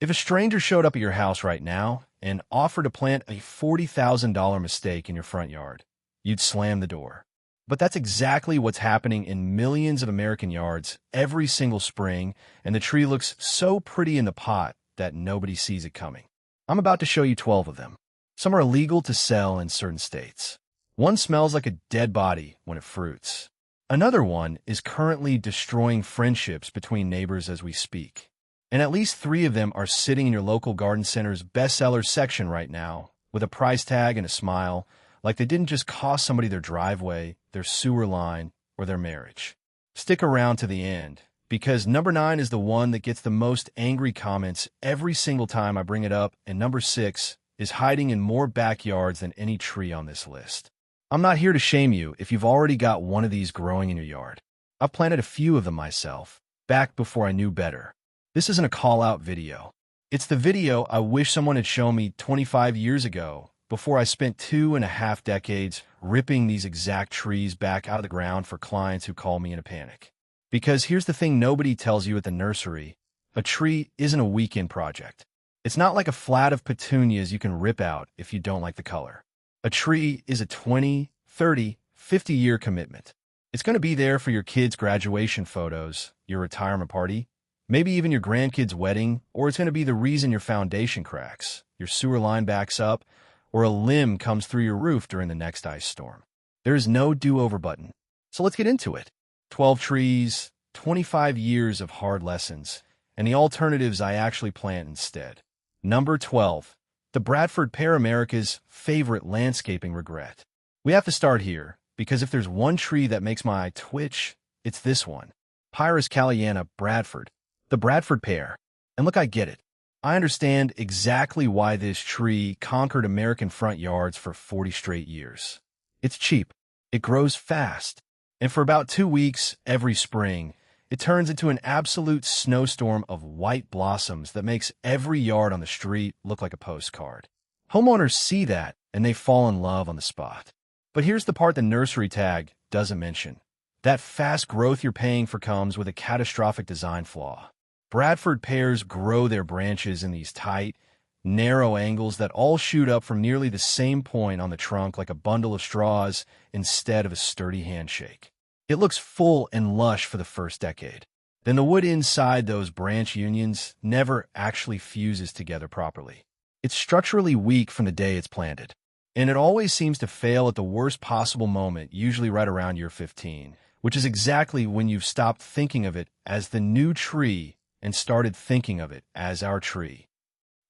If a stranger showed up at your house right now and offered to plant a $40,000 mistake in your front yard, you'd slam the door. But that's exactly what's happening in millions of American yards every single spring, and the tree looks so pretty in the pot that nobody sees it coming. I'm about to show you 12 of them. Some are illegal to sell in certain states. One smells like a dead body when it fruits. Another one is currently destroying friendships between neighbors as we speak. And at least 3 of them are sitting in your local garden center's bestseller section right now, with a price tag and a smile, like they didn't just cost somebody their driveway, their sewer line, or their marriage. Stick around to the end, because number 9 is the one that gets the most angry comments every single time I bring it up, and number 6 is hiding in more backyards than any tree on this list. I'm not here to shame you if you've already got one of these growing in your yard. I've planted a few of them myself, back before I knew better. This isn't a call-out video. It's the video I wish someone had shown me 25 years ago, before I spent 2.5 decades ripping these exact trees back out of the ground for clients who call me in a panic. Because here's the thing nobody tells you at the nursery: a tree isn't a weekend project. It's not like a flat of petunias you can rip out if you don't like the color. A tree is a 20, 30, 50-year commitment. It's going to be there for your kids' graduation photos, your retirement party, maybe even your grandkids' wedding, or it's going to be the reason your foundation cracks, your sewer line backs up, or a limb comes through your roof during the next ice storm. There is no do-over button. So let's get into it. 12 trees, 25 years of hard lessons, and the alternatives I actually plant instead. Number 12. The Bradford pear, America's favorite landscaping regret. We have to start here, because if there's one tree that makes my eye twitch, it's this one. Pyrus Calliana, Bradford. The Bradford pear. And look, I get it. I understand exactly why this tree conquered American front yards for 40 straight years. It's cheap. It grows fast. And for about 2 weeks every spring, it turns into an absolute snowstorm of white blossoms that makes every yard on the street look like a postcard. Homeowners see that, and they fall in love on the spot. But here's the part the nursery tag doesn't mention. That fast growth you're paying for comes with a catastrophic design flaw. Bradford pears grow their branches in these tight, narrow angles that all shoot up from nearly the same point on the trunk like a bundle of straws instead of a sturdy handshake. It looks full and lush for the first decade. Then the wood inside those branch unions never actually fuses together properly. It's structurally weak from the day it's planted. And it always seems to fail at the worst possible moment, usually right around year 15, which is exactly when you've stopped thinking of it as the new tree and started thinking of it as our tree.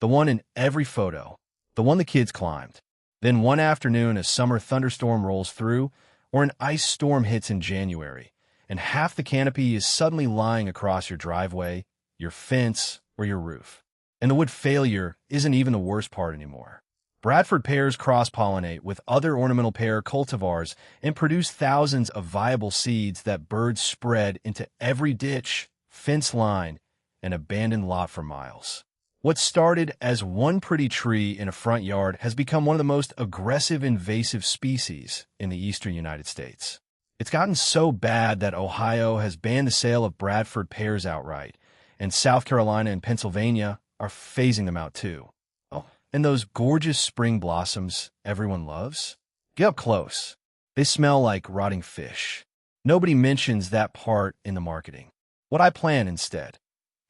The one in every photo, the one the kids climbed. Then one afternoon, a summer thunderstorm rolls through, or an ice storm hits in January, and half the canopy is suddenly lying across your driveway, your fence, or your roof. And the wood failure isn't even the worst part anymore. Bradford pears cross-pollinate with other ornamental pear cultivars and produce thousands of viable seeds that birds spread into every ditch, fence line, and abandoned lot for miles. What started as one pretty tree in a front yard has become one of the most aggressive invasive species in the eastern United States. It's gotten so bad that Ohio has banned the sale of Bradford pears outright, and South Carolina and Pennsylvania are phasing them out too. Oh, and those gorgeous spring blossoms everyone loves? Get up close. They smell like rotting fish. Nobody mentions that part in the marketing. What I plan instead: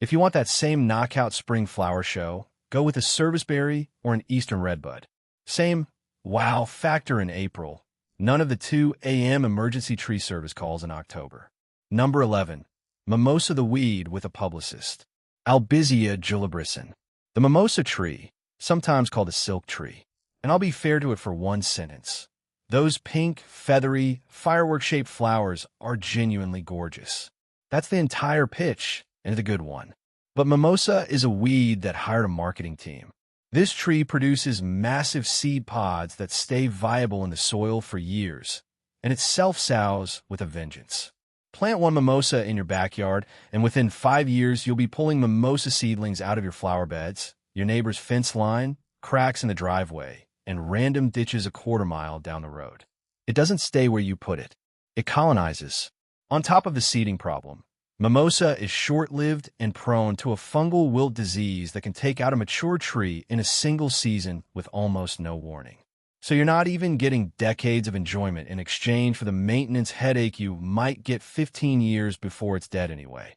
if you want that same knockout spring flower show, go with a serviceberry or an eastern redbud. Same wow factor in April. None of the 2 a.m. emergency tree service calls in October. Number 11. Mimosa the weed with a publicist. Albizia julibrissin. The mimosa tree, sometimes called a silk tree. And I'll be fair to it for one sentence. Those pink, feathery, firework-shaped flowers are genuinely gorgeous. That's the entire pitch. And the good one. But mimosa is a weed that hired a marketing team. This tree produces massive seed pods that stay viable in the soil for years, and it self-sows with a vengeance. Plant one mimosa in your backyard, and within 5 years, you'll be pulling mimosa seedlings out of your flower beds, your neighbor's fence line, cracks in the driveway, and random ditches a quarter-mile down the road. It doesn't stay where you put it. It colonizes. On top of the seeding problem, Mimosa is short-lived and prone to a fungal wilt disease that can take out a mature tree in a single season with almost no warning. So you're not even getting decades of enjoyment in exchange for the maintenance headache you might get 15 years before it's dead anyway,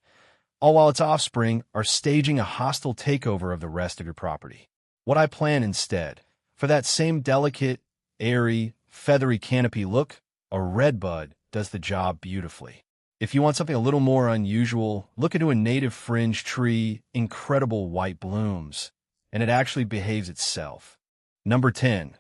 all while its offspring are staging a hostile takeover of the rest of your property. What I plan instead, for that same delicate, airy, feathery canopy look, a redbud does the job beautifully. If you want something a little more unusual, look into a native fringe tree, incredible white blooms, and it actually behaves itself. Number 10.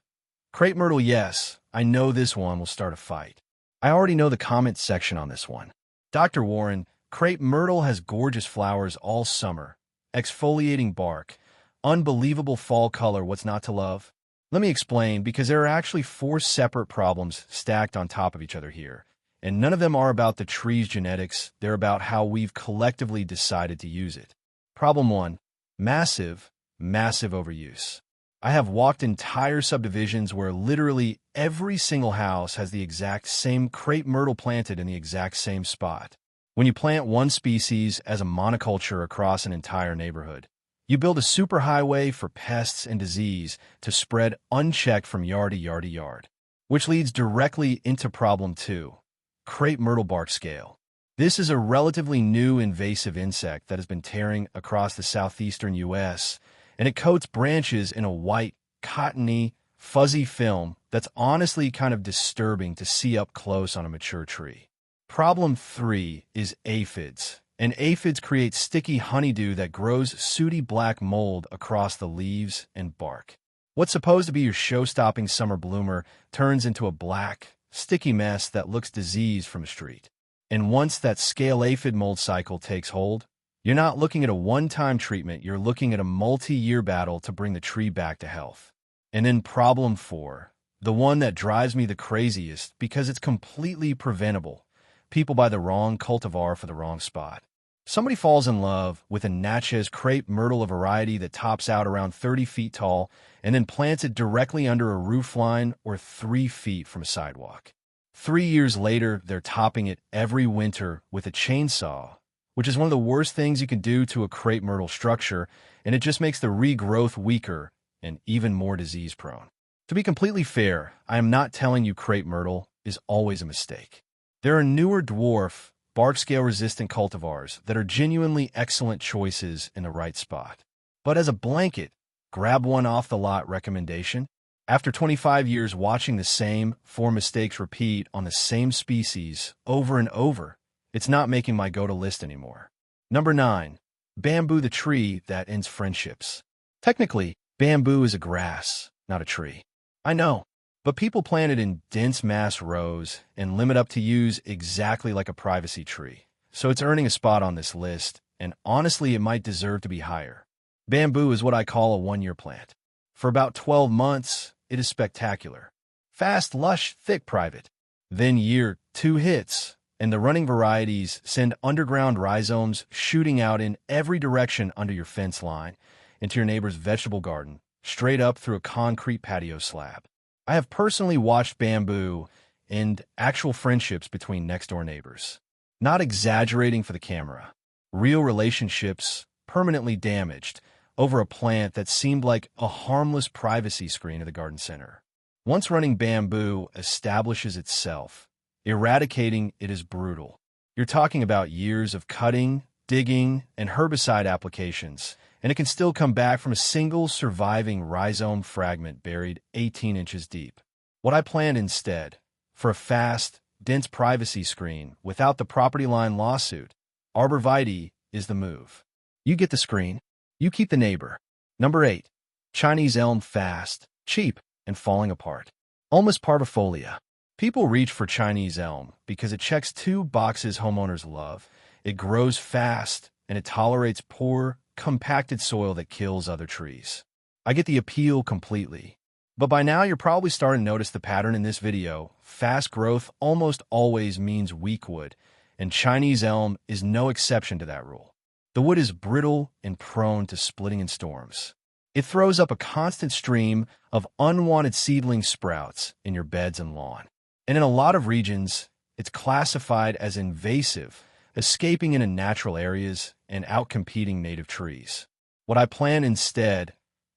Crepe myrtle. Yes, I know this one will start a fight. I already know the comment section on this one. Dr. Warren, crepe myrtle has gorgeous flowers all summer, exfoliating bark, unbelievable fall color, what's not to love? Let me explain, because there are actually 4 separate problems stacked on top of each other here. And none of them are about the tree's genetics, they're about how we've collectively decided to use it. Problem 1. Massive overuse. I have walked entire subdivisions where literally every single house has the exact same crepe myrtle planted in the exact same spot. When you plant one species as a monoculture across an entire neighborhood, you build a superhighway for pests and disease to spread unchecked from yard to yard to yard, which leads directly into problem 2. Crepe myrtle bark scale. This is a relatively new invasive insect that has been tearing across the southeastern U.S., and it coats branches in a white, cottony, fuzzy film that's honestly kind of disturbing to see up close on a mature tree. Problem 3 is aphids, and aphids create sticky honeydew that grows sooty black mold across the leaves and bark. What's supposed to be your show-stopping summer bloomer turns into a black, sticky mess that looks diseased from a street. And once that scale aphid mold cycle takes hold, you're not looking at a one-time treatment, you're looking at a multi-year battle to bring the tree back to health. And then problem 4, the one that drives me the craziest because it's completely preventable. People buy the wrong cultivar for the wrong spot. Somebody falls in love with a Natchez crepe myrtle, a variety that tops out around 30 feet tall, and then plants it directly under a roof line or 3 feet from a sidewalk. 3 years later, they're topping it every winter with a chainsaw, which is one of the worst things you can do to a crepe myrtle structure, and it just makes the regrowth weaker and even more disease-prone. To be completely fair, I am not telling you crepe myrtle is always a mistake. There are newer dwarf, bark scale-resistant cultivars that are genuinely excellent choices in the right spot. But as a blanket, grab one off the lot recommendation, after 25 years watching the same 4 mistakes repeat on the same species over and over, it's not making my go-to list anymore. Number 9. Bamboo, the tree that ends friendships. Technically, bamboo is a grass, not a tree. I know, but people plant it in dense mass rows and limit up to use exactly like a privacy tree. So it's earning a spot on this list, and honestly, it might deserve to be higher. Bamboo is what I call a one-year plant. For about 12 months, it is spectacular. Fast, lush, thick Privet. Then year 2 hits, and the running varieties send underground rhizomes shooting out in every direction under your fence line, into your neighbor's vegetable garden, straight up through a concrete patio slab. I have personally watched bamboo end actual friendships between next-door neighbors. Not exaggerating for the camera. Real relationships permanently damaged over a plant that seemed like a harmless privacy screen at the garden center. Once running bamboo establishes itself, eradicating it is brutal. You're talking about years of cutting, digging, and herbicide applications, and it can still come back from a single surviving rhizome fragment buried 18 inches deep. What I planned instead, for a fast, dense privacy screen without the property line lawsuit, arborvitae is the move. You get the screen, you keep the neighbor. Number 8. Chinese elm, fast, cheap, and falling apart. Ulmus parvifolia. People reach for Chinese elm because it checks 2 boxes homeowners love. It grows fast, and it tolerates poor, compacted soil that kills other trees. I get the appeal completely. But by now you're probably starting to notice the pattern in this video. Fast growth almost always means weak wood, and Chinese elm is no exception to that rule. The wood is brittle and prone to splitting in storms. It throws up a constant stream of unwanted seedling sprouts in your beds and lawn. And in a lot of regions, it's classified as invasive, escaping into natural areas and outcompeting native trees. What I plant instead,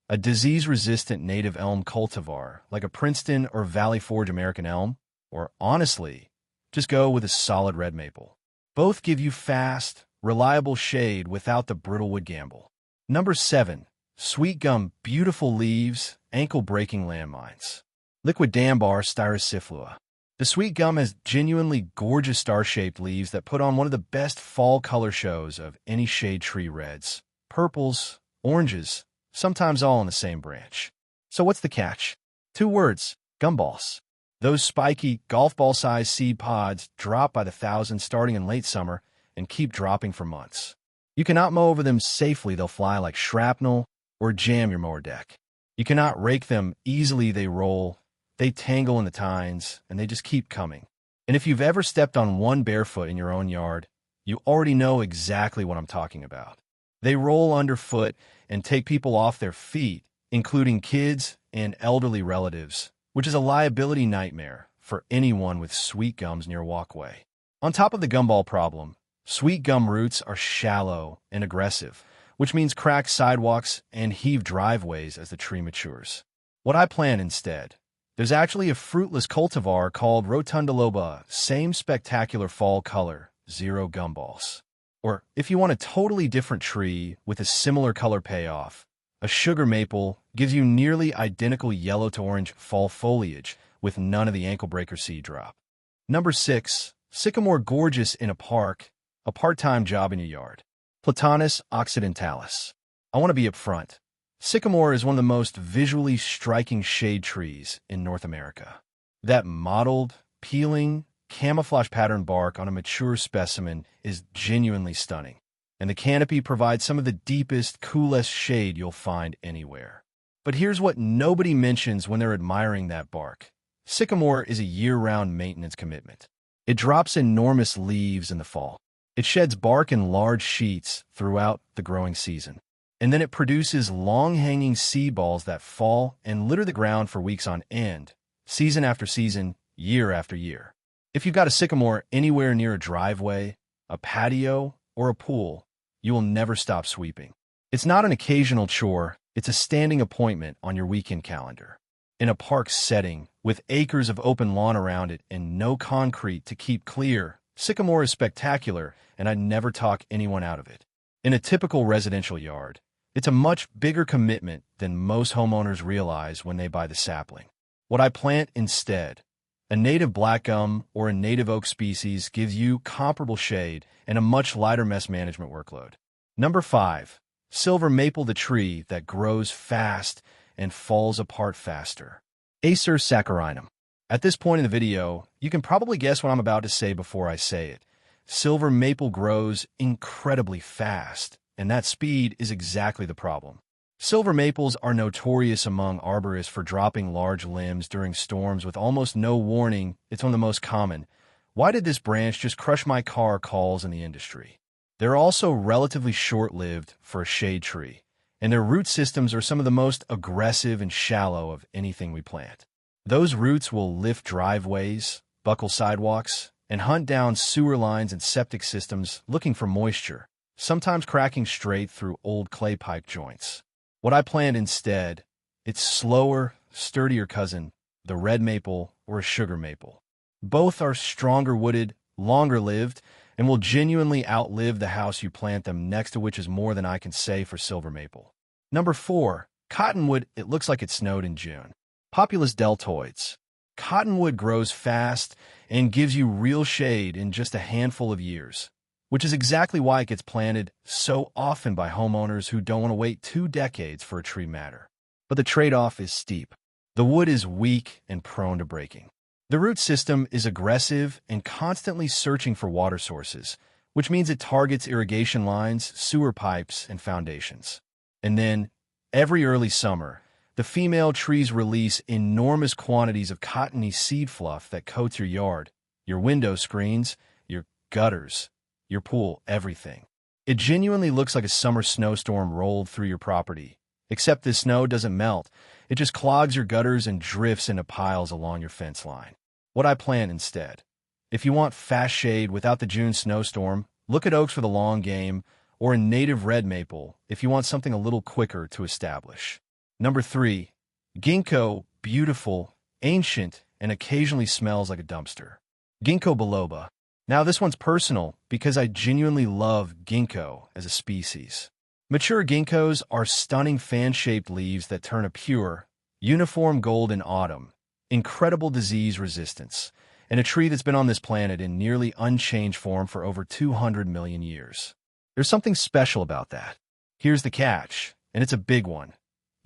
a disease-resistant native elm cultivar like a Princeton or Valley Forge American elm, or honestly, just go with a solid red maple. Both give you fast, reliable shade without the brittle wood gamble. Number 7. Sweet gum, beautiful leaves, ankle-breaking landmines. Liquidambar styrosiflua. The sweet gum has genuinely gorgeous star-shaped leaves that put on one of the best fall color shows of any shade tree reds, purples, oranges, sometimes all on the same branch. So what's the catch? 2 words, gumballs. Those spiky, golf ball-sized seed pods drop by the thousands starting in late summer and keep dropping for months. You cannot mow over them safely, they'll fly like shrapnel or jam your mower deck. You cannot rake them easily, they roll, they tangle in the tines, and they just keep coming. And if you've ever stepped on one barefoot in your own yard, you already know exactly what I'm talking about. They roll underfoot and take people off their feet, including kids and elderly relatives, which is a liability nightmare for anyone with sweet gums near a walkway. On top of the gumball problem, sweet gum roots are shallow and aggressive, which means crack sidewalks and heave driveways as the tree matures. What I plant instead, there's actually a fruitless cultivar called rotundiloba, same spectacular fall color, 0 gumballs. Or if you want a totally different tree with a similar color payoff, a sugar maple gives you nearly identical yellow to orange fall foliage with none of the ankle breaker seed drop. Number 6. Sycamore, gorgeous in a park, a part-time job in your yard. Platanus occidentalis. I want to be upfront. Sycamore is one of the most visually striking shade trees in North America. That mottled, peeling, camouflage pattern bark on a mature specimen is genuinely stunning, and the canopy provides some of the deepest, coolest shade you'll find anywhere. But here's what nobody mentions when they're admiring that bark. Sycamore is a year-round maintenance commitment. It drops enormous leaves in the fall. It sheds bark in large sheets throughout the growing season. And then it produces long-hanging seed balls that fall and litter the ground for weeks on end, season after season, year after year. If you've got a sycamore anywhere near a driveway, a patio, or a pool, you will never stop sweeping. It's not an occasional chore, it's a standing appointment on your weekend calendar. In a park setting, with acres of open lawn around it and no concrete to keep clear, sycamore is spectacular, and I'd never talk anyone out of it. In a typical residential yard, it's a much bigger commitment than most homeowners realize when they buy the sapling. What I plant instead, a native black gum or a native oak species, gives you comparable shade and a much lighter mess management workload. Number 5. Silver maple, the tree that grows fast and falls apart faster. Acer saccharinum. At this point in the video, you can probably guess what I'm about to say before I say it. Silver maple grows incredibly fast, and that speed is exactly the problem. Silver maples are notorious among arborists for dropping large limbs during storms with almost no warning. It's one of the most common "Why did this branch just crush my car?" calls in the industry. They're also relatively short-lived for a shade tree, and their root systems are some of the most aggressive and shallow of anything we plant. Those roots will lift driveways, buckle sidewalks, and hunt down sewer lines and septic systems looking for moisture, sometimes cracking straight through old clay pipe joints. What I plant instead, its slower, sturdier cousin, the red maple or a sugar maple. Both are stronger wooded, longer lived, and will genuinely outlive the house you plant them next to, which is more than I can say for silver maple. Number 4. Cottonwood. It looks like it snowed in June. Populus deltoides. Cottonwood grows fast and gives you real shade in just a handful of years, which is exactly why it gets planted so often by homeowners who don't want to wait 2 decades for a tree matter. But the trade-off is steep. The wood is weak and prone to breaking. The root system is aggressive and constantly searching for water sources, which means it targets irrigation lines, sewer pipes, and foundations. And then, every early summer, the female trees release enormous quantities of cottony seed fluff that coats your yard, your window screens, your gutters, your pool, everything. It genuinely looks like a summer snowstorm rolled through your property, except this snow doesn't melt. It just clogs your gutters and drifts into piles along your fence line. What I plant instead. If you want fast shade without the June snowstorm, Look at oaks for the long game, or a native red maple if you want something a little quicker to establish. Number 3. Ginkgo, beautiful, ancient, and occasionally smells like a dumpster. Ginkgo biloba. Now this one's personal because I genuinely love ginkgo as a species. Mature ginkgos are stunning fan-shaped leaves that turn a pure, uniform gold in autumn, incredible disease resistance, and a tree that's been on this planet in nearly unchanged form for over 200 million years. There's something special about that. Here's the catch, and it's a big one.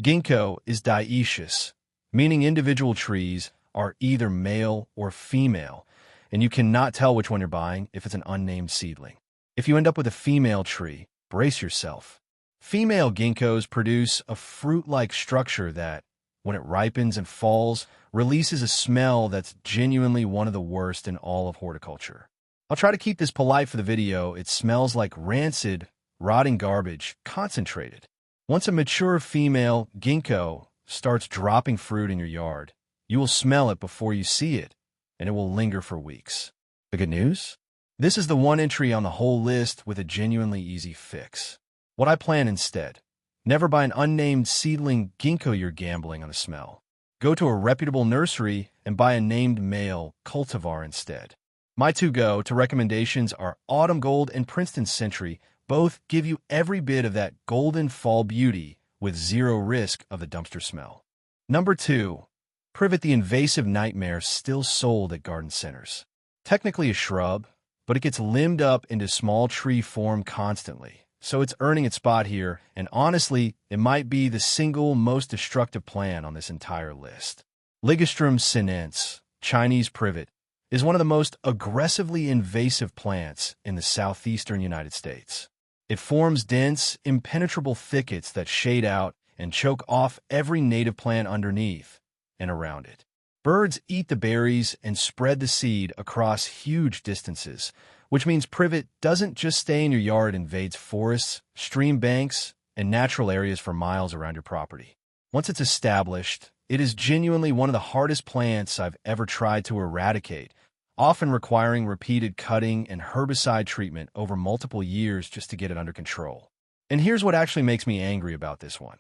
Ginkgo is dioecious, meaning individual trees are either male or female, and you cannot tell which one you're buying if it's an unnamed seedling. If you end up with a female tree, brace yourself. Female ginkgos produce a fruit-like structure that, when it ripens and falls, releases a smell that's genuinely one of the worst in all of horticulture. I'll try to keep this polite for the video. It smells like rancid, rotting garbage, concentrated. Once a mature female ginkgo starts dropping fruit in your yard, you will smell it before you see it, and it will linger for weeks. The good news? This is the one entry on the whole list with a genuinely easy fix. What I plan instead: never buy an unnamed seedling ginkgo you're gambling on the smell. Go to a reputable nursery and buy a named male cultivar instead. My to-go-to recommendations are Autumn Gold and Princeton Century. Both give you every bit of that golden fall beauty with zero risk of the dumpster smell. Number 2. Privet, the invasive nightmare, still sold at garden centers. Technically a shrub, but it gets limbed up into small tree form constantly, so it's earning its spot here, and honestly, it might be the single most destructive plant on this entire list. Ligustrum sinense, Chinese privet, is one of the most aggressively invasive plants in the southeastern United States. It forms dense, impenetrable thickets that shade out and choke off every native plant underneath and around it. Birds eat the berries and spread the seed across huge distances, which means privet doesn't just stay in your yard, it invades forests, stream banks, and natural areas for miles around your property. Once it's established, it is genuinely one of the hardest plants I've ever tried to eradicate, often requiring repeated cutting and herbicide treatment over multiple years just to get it under control. And here's what actually makes me angry about this one.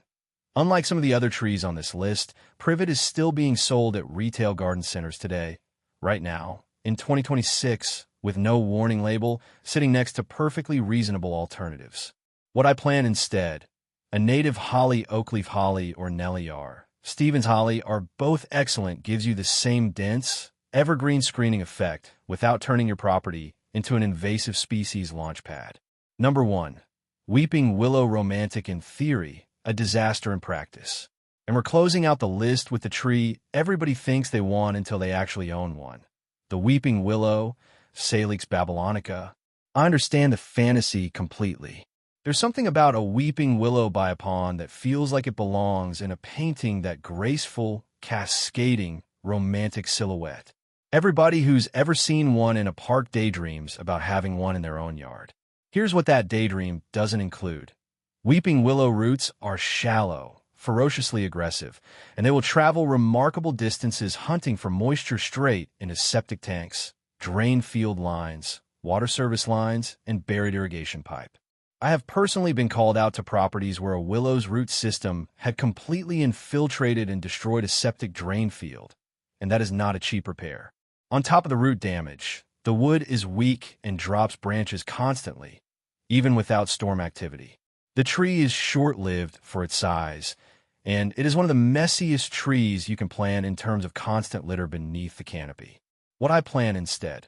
Unlike some of the other trees on this list, privet is still being sold at retail garden centers today, right now, in 2026, with no warning label, sitting next to perfectly reasonable alternatives. What I plan instead: a native holly, oakleaf holly, or Nelliar. Stevens holly are both excellent, gives you the same dense, evergreen screening effect without turning your property into an invasive species launchpad. Number 1. Weeping willow, romantic in theory, a disaster in practice. And we're closing out the list with the tree everybody thinks they want until they actually own one. The weeping willow, Salix babylonica. I understand the fantasy completely. There's something about a weeping willow by a pond that feels like it belongs in a painting, that graceful, cascading, romantic silhouette. Everybody who's ever seen one in a park daydreams about having one in their own yard. Here's what that daydream doesn't include. Weeping willow roots are shallow, ferociously aggressive, and they will travel remarkable distances hunting for moisture straight into septic tanks, drain field lines, water service lines, and buried irrigation pipe. I have personally been called out to properties where a willow's root system had completely infiltrated and destroyed a septic drain field, and that is not a cheap repair. On top of the root damage, the wood is weak and drops branches constantly, even without storm activity. The tree is short-lived for its size, and it is one of the messiest trees you can plant in terms of constant litter beneath the canopy. What I plan instead: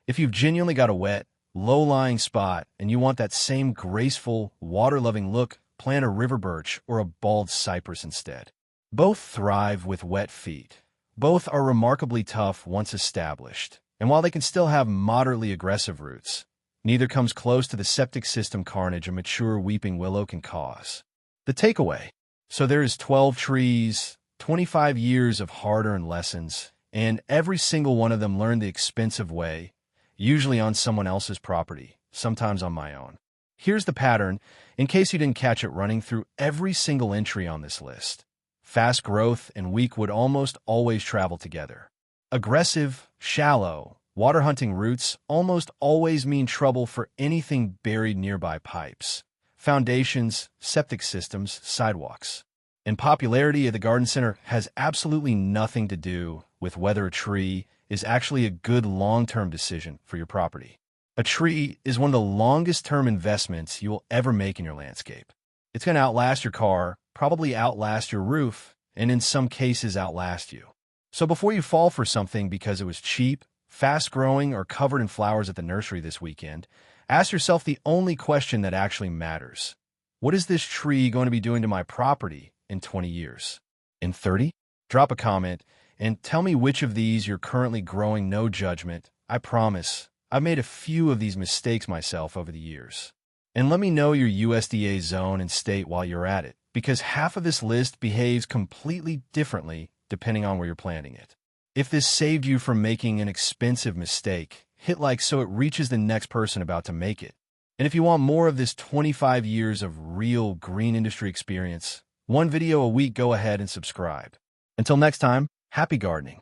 if you've genuinely got a wet, low-lying spot and you want that same graceful, water-loving look, plant a river birch or a bald cypress instead. Both thrive with wet feet. Both are remarkably tough once established, and while they can still have moderately aggressive roots, neither comes close to the septic system carnage a mature weeping willow can cause. The takeaway: so there is 12 trees, 25 years of hard-earned lessons, and every single one of them learned the expensive way, usually on someone else's property, sometimes on my own. Here's the pattern, in case you didn't catch it running through every single entry on this list. Fast growth and weak would almost always travel together. Aggressive, shallow, Water-hunting roots almost always mean trouble for anything buried nearby pipes, foundations, septic systems, sidewalks. And popularity at the garden center has absolutely nothing to do with whether a tree is actually a good long-term decision for your property. A tree is one of the longest-term investments you will ever make in your landscape. It's going to outlast your car, probably outlast your roof, and in some cases outlast you. So before you fall for something because it was cheap, fast-growing, or covered in flowers at the nursery this weekend, ask yourself the only question that actually matters. What is this tree going to be doing to my property in 20 years? In 30? Drop a comment and tell me which of these you're currently growing. No judgment. I promise, I've made a few of these mistakes myself over the years. And let me know your USDA zone and state while you're at it, because half of this list behaves completely differently depending on where you're planting it. If this saved you from making an expensive mistake, hit like so it reaches the next person about to make it. And if you want more of this 25 years of real green industry experience, one video a week, go ahead and subscribe. Until next time, happy gardening.